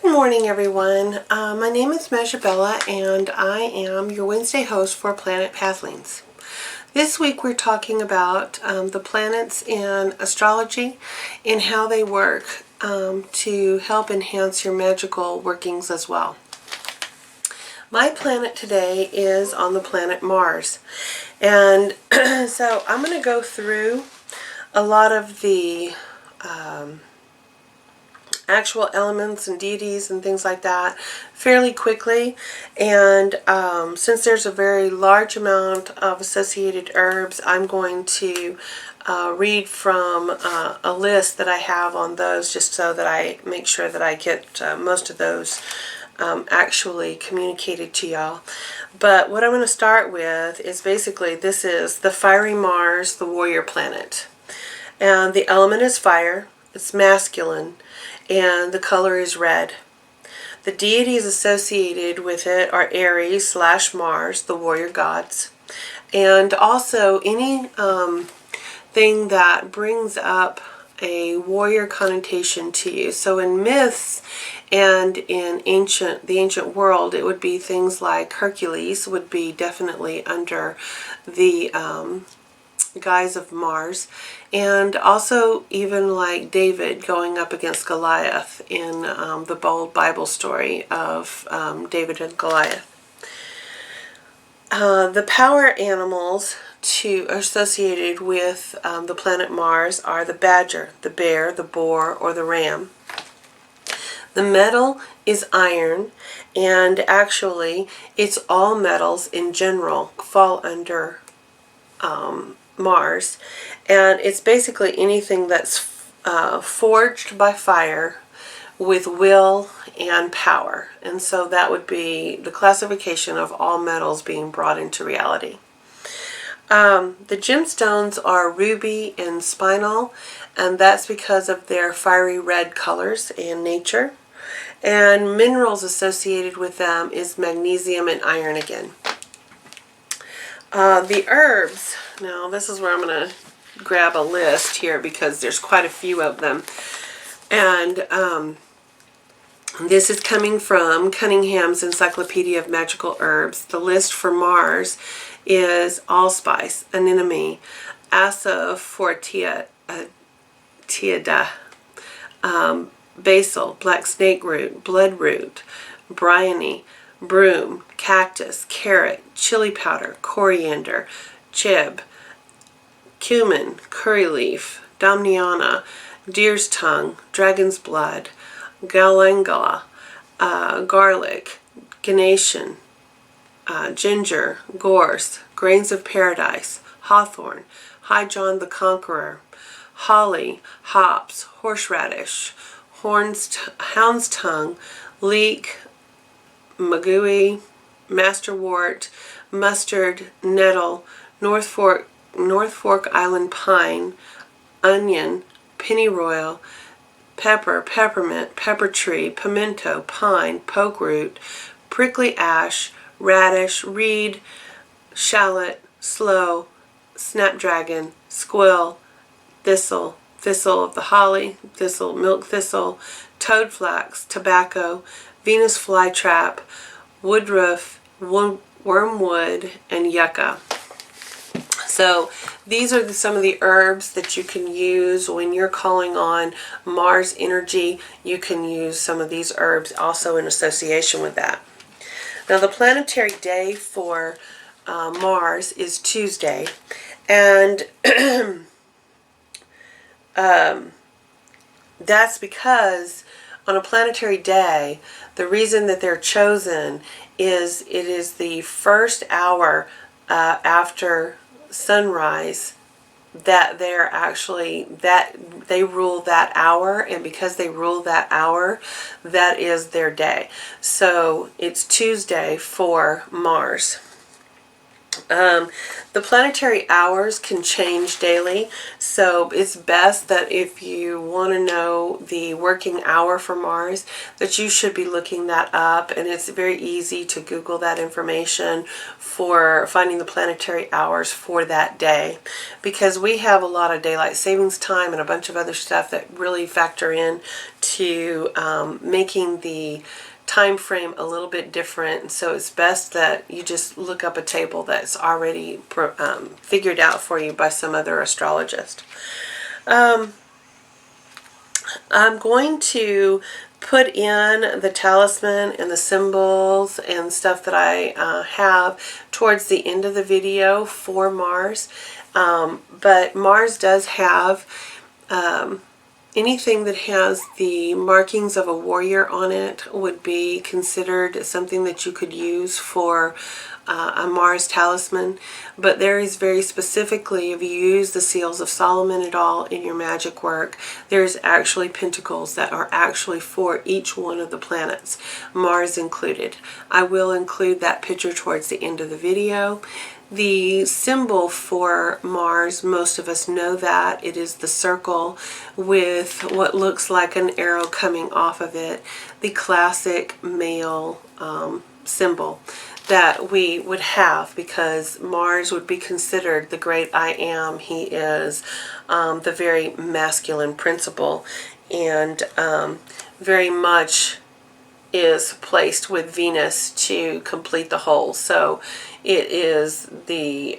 Good morning, everyone. My name is Bella, and I am your Wednesday host for Planet Pathlings. This week we're talking about the planets in astrology and how they work to help enhance your magical workings as well. My planet today is on the planet Mars, and so I'm going to go through a lot of the actual elements and deities and things like that fairly quickly, and since there's a very large amount of associated herbs, I'm going to read from a list that I have on those, just so that I make sure that I get most of those actually communicated to y'all. But what I'm going to start with is basically, this is the fiery Mars, the warrior planet, and the element is fire. It's masculine, and the color is red. The deities associated with it are Aries / Mars, the warrior gods, and also any thing that brings up a warrior connotation to you. So in myths and in the ancient world, it would be things like Hercules would be definitely under the guise of Mars, and also even like David going up against Goliath in the bold Bible story of David and Goliath. The power animals associated with the planet Mars are the badger, the bear, the boar, or the ram. The metal is iron, and actually it's all metals in general fall under Mars, and it's basically anything that's forged by fire with will and power, and so that would be the classification of all metals being brought into reality. The gemstones are ruby and spinel, and that's because of their fiery red colors and nature, and minerals associated with them is magnesium and iron again. The herbs, now this is where I'm going to grab a list here because there's quite a few of them, and this is coming from Cunningham's Encyclopedia of Magical Herbs. The list for Mars is allspice, anemone, asafoetida, basil, black snake root, bloodroot, bryony, broom, cactus, carrot, chili powder, coriander, chive, cumin, curry leaf, damiana, deer's tongue, dragon's blood, galangala, garlic, ganation, ginger, gorse, grains of paradise, hawthorn, high John the Conqueror, holly, hops, horseradish, hound's tongue, leek, magui, masterwort, mustard, nettle, North Fork Island pine, onion, pennyroyal, pepper, peppermint, pepper tree, pimento, pine, poke root, prickly ash, radish, reed, shallot, sloe, snapdragon, squill, thistle, thistle of the holly, thistle, milk thistle, toadflax, tobacco, Venus flytrap, woodruff, wormwood, and yucca. So these are some of the herbs that you can use when you're calling on Mars energy. You can use some of these herbs also in association with that. Now the planetary day for Mars is Tuesday, and that's because on a planetary day, the reason that they're chosen is it is the first hour after sunrise that they rule that hour, and because they rule that hour, that is their day. So it's Tuesday for Mars. The planetary hours can change daily, so it's best that if you want to know the working hour for Mars, that you should be looking that up, and it's very easy to Google that information for finding the planetary hours for that day, because we have a lot of daylight savings time and a bunch of other stuff that really factor in to making the time frame a little bit different. So it's best that you just look up a table that's already figured out for you by some other astrologist. I'm going to put in the talisman and the symbols and stuff that I have towards the end of the video for Mars. But Mars does have anything that has the markings of a warrior on it would be considered something that you could use for a Mars talisman. But there is very specifically, if you use the seals of Solomon at all in your magic work, there's actually pentacles that are actually for each one of the planets, Mars included. I will include that picture towards the end of the video. The symbol for Mars, most of us know that. It is the circle with what looks like an arrow coming off of it, the classic male symbol that we would have, because Mars would be considered the great I am. He is the very masculine principle, and very much is placed with Venus to complete the whole. So it is the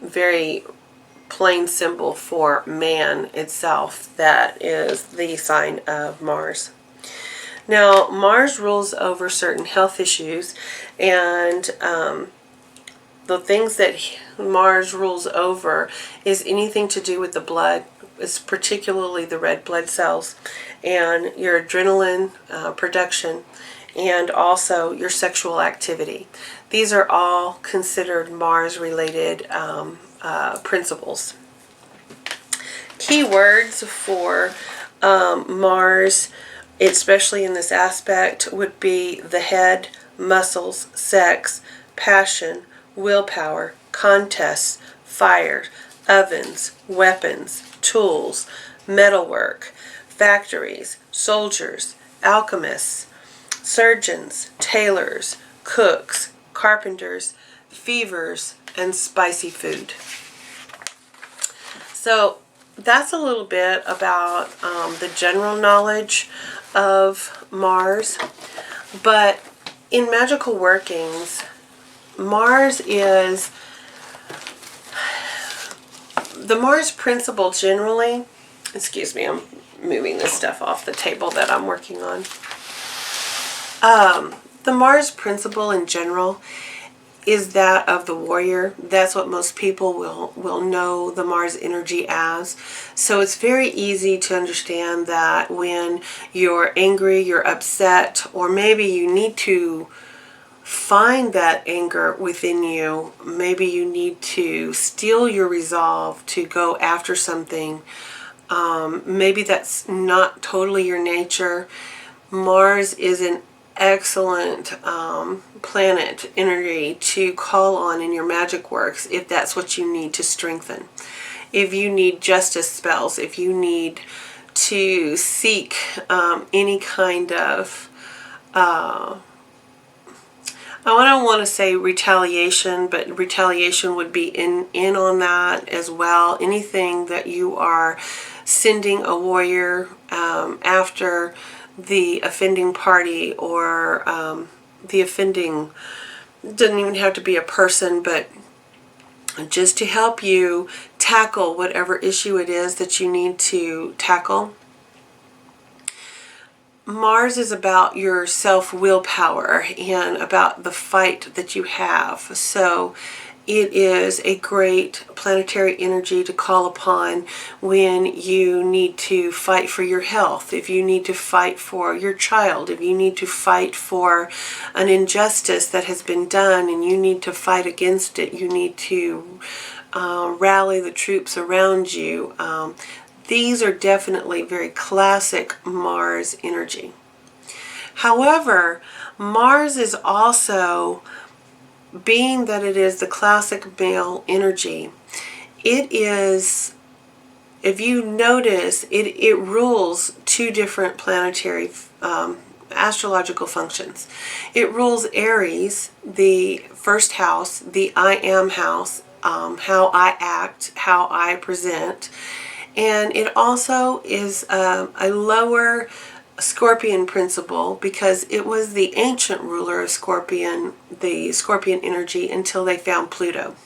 very plain symbol for man itself that is the sign of Mars. Now, Mars rules over certain health issues, and the things that Mars rules over is anything to do with the blood. It's particularly the red blood cells and your adrenaline production, and also your sexual activity. These are all considered Mars-related principles. Key words for Mars, especially in this aspect, would be the head, muscles, sex, passion, willpower, contests, fire, ovens, weapons, tools, metalwork, factories, soldiers, alchemists, surgeons, tailors, cooks, carpenters, fevers, and spicy food. So that's a little bit about the general knowledge of Mars. But in magical workings, Mars is the Mars principle generally. Excuse me, I'm moving this stuff off the table that I'm working on. The Mars principle in general is that of the warrior. That's what most people will know the Mars energy as. So it's very easy to understand that when you're angry, you're upset, or maybe you need to find that anger within you. Maybe you need to steel your resolve to go after something. Maybe that's not totally your nature. Mars is an excellent planet energy to call on in your magic works if that's what you need to strengthen. If you need justice spells, if you need to seek any kind of I don't want to say retaliation, but retaliation would be in on that as well. Anything that you are sending a warrior after the offending party, or the offending, doesn't even have to be a person, but just to help you tackle whatever issue it is that you need to tackle. Mars is about your self-willpower and about the fight that you have. So it is a great planetary energy to call upon when you need to fight for your health, if you need to fight for your child, if you need to fight for an injustice that has been done and you need to fight against it, you need to rally the troops around you. These are definitely very classic Mars energy. However, Mars is also being that it is the classic male energy, it is, if you notice, it rules two different planetary astrological functions. It rules Aries, the first house, the I am house, how I act, how I present. And it also is a lower Scorpion principle, because it was the ancient ruler of Scorpion, the Scorpion energy, until they found Pluto.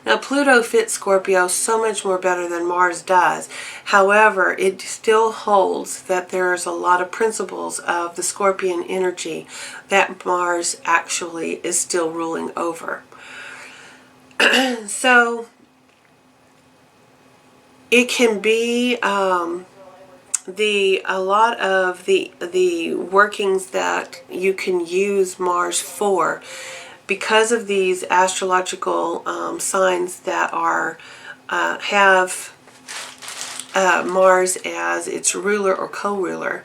Now, Pluto fits Scorpio so much more better than Mars does. However, it still holds that there's a lot of principles of the Scorpion energy that Mars actually is still ruling over. So, it can be a lot of the workings that you can use Mars for, because of these astrological signs that are have Mars as its ruler or co-ruler.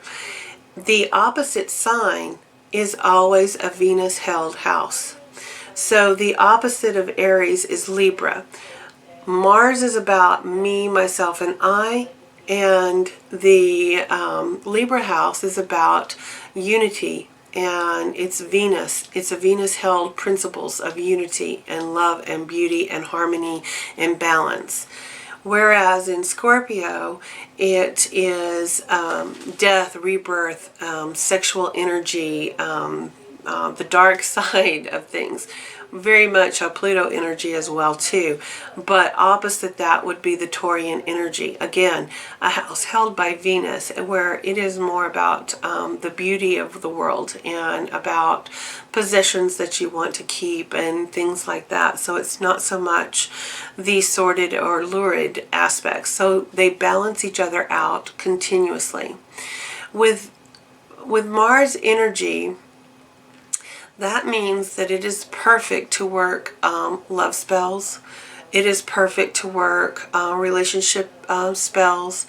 The opposite sign is always a Venus-held house. So the opposite of Aries is Libra. Mars is about me, myself, and I. And the Libra house is about unity, and it's Venus. It's a Venus-held principles of unity and love and beauty and harmony and balance. Whereas in Scorpio, it is death, rebirth, sexual energy, the dark side of things. Very much a Pluto energy as well too. But opposite that would be the Taurian energy. Again, a house held by Venus, where it is more about the beauty of the world and about possessions that you want to keep and things like that. So it's not so much the sordid or lurid aspects. So they balance each other out continuously. With Mars energy, that means that it is perfect to work love spells. It is perfect to work relationship spells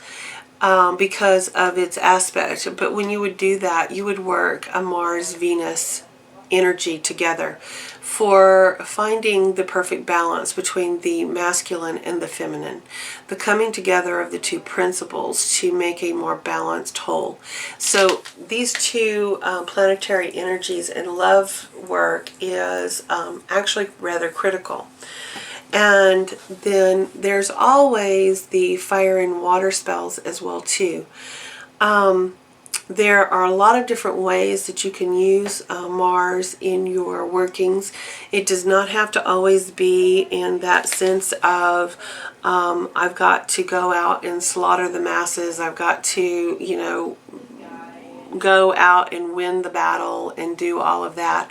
because of its aspect. But when you would do that, you would work a Mars-Venus energy together for finding the perfect balance between the masculine and the feminine, the coming together of the two principles to make a more balanced whole. So these two planetary energies and love work is actually rather critical. And then there's always the fire and water spells as well too. There are a lot of different ways that you can use Mars in your workings. It does not have to always be in that sense of I've got to go out and slaughter the masses. I've got to, go out and win the battle and do all of that.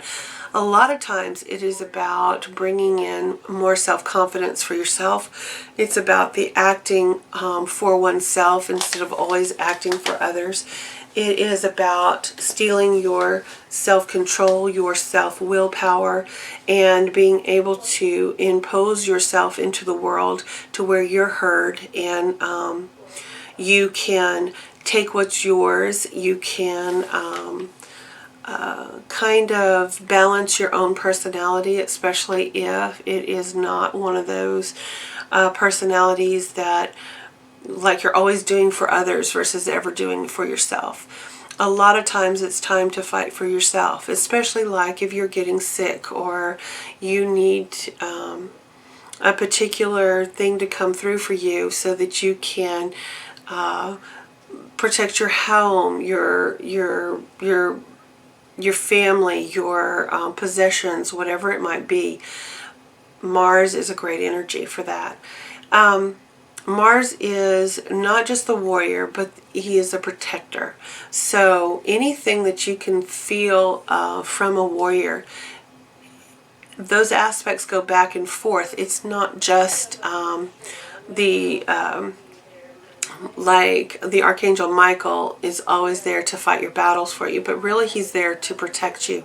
A lot of times it is about bringing in more self-confidence for yourself. It's about the acting for oneself instead of always acting for others. It is about stealing your self-control, your self-willpower, and being able to impose yourself into the world to where you're heard, and you can take what's yours. You can kind of balance your own personality, especially if it is not one of those personalities that, like, you're always doing for others versus ever doing for yourself. A lot of times it's time to fight for yourself, especially like if you're getting sick or you need a particular thing to come through for you so that you can protect your home, your family, your possessions, whatever it might be. Mars is a great energy for that. Mars is not just the warrior, but he is a protector. So anything that you can feel from a warrior, those aspects go back and forth. It's not just like the Archangel Michael is always there to fight your battles for you, but really he's there to protect you.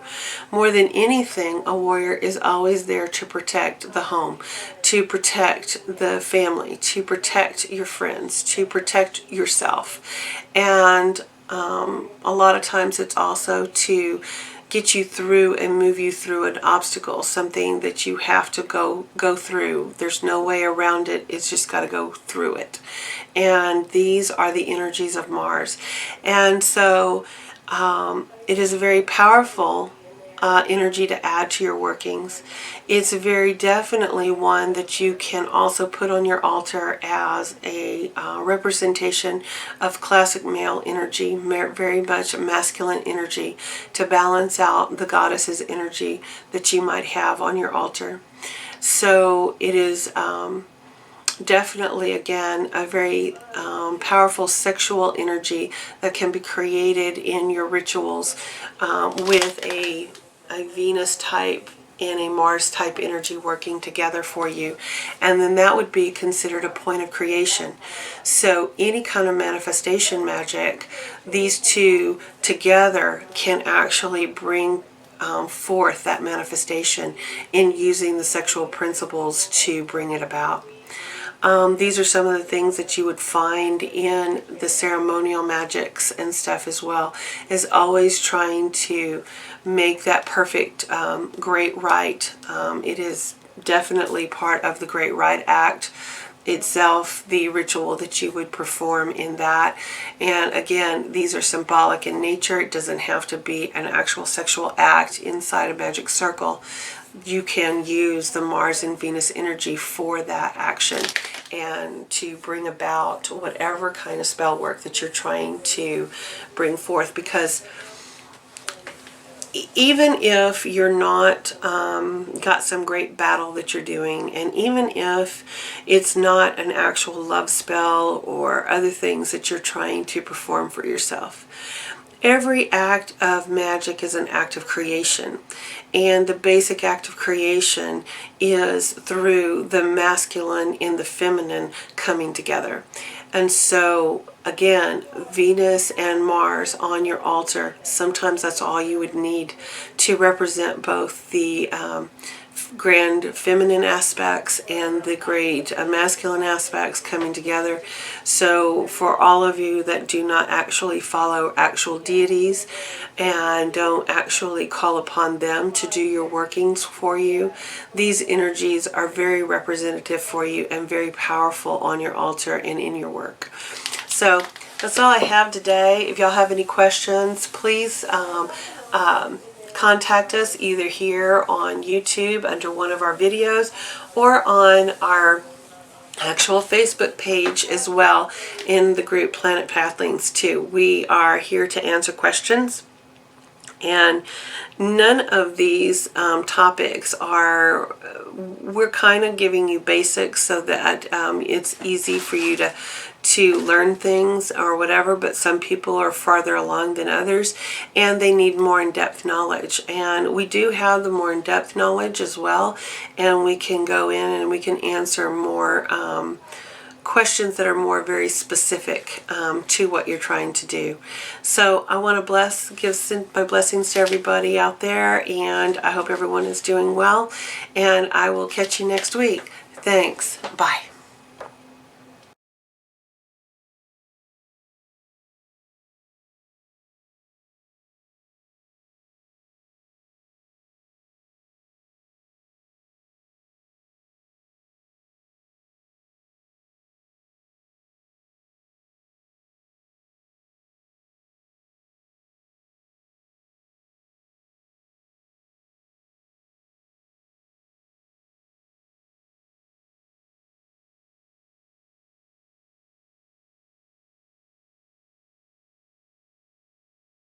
More than anything, a warrior is always there to protect the home, to protect the family, to protect your friends, to protect yourself. And a lot of times it's also to get you through and move you through an obstacle, something that you have to go through. There's no way around it. It's just got to go through it. And these are the energies of Mars. And so it is a very powerful energy to add to your workings. It's very definitely one that you can also put on your altar as a representation of classic male energy, very much masculine energy, to balance out the goddess's energy that you might have on your altar. So it is definitely, again, a very powerful sexual energy that can be created in your rituals with a Venus type and a Mars type energy working together for you. And then that would be considered a point of creation. So any kind of manifestation magic, these two together can actually bring forth that manifestation in using the sexual principles to bring it about. These are some of the things that you would find in the ceremonial magics and stuff as well, is always trying to make that perfect great rite. It is definitely part of the Great Rite Act itself, the ritual that you would perform in that. And again, these are symbolic in nature. It doesn't have to be an actual sexual act inside a magic circle. You can use the Mars and Venus energy for that action and to bring about whatever kind of spell work that you're trying to bring forth. Because even if you're not got some great battle that you're doing, and even if it's not an actual love spell or other things that you're trying to perform for yourself, every act of magic is an act of creation. And the basic act of creation is through the masculine and the feminine coming together. And so, again, Venus and Mars on your altar, sometimes that's all you would need to represent both the grand feminine aspects and the great masculine aspects coming together. So for all of you that do not actually follow actual deities and don't actually call upon them to do your workings for you, these energies are very representative for you and very powerful on your altar and in your work. So that's all I have today. If y'all have any questions, please contact us either here on YouTube under one of our videos or on our actual Facebook page as well in the group Planet Pathlings too. We are here to answer questions, and none of these topics are, we're kind of giving you basics so that it's easy for you to learn things or whatever, but some people are farther along than others and they need more in-depth knowledge. And we do have the more in-depth knowledge as well, and we can go in and we can answer more questions that are more very specific to what you're trying to do. So I want to give my blessings to everybody out there, and I hope everyone is doing well, and I will catch you next week. Thanks. Bye.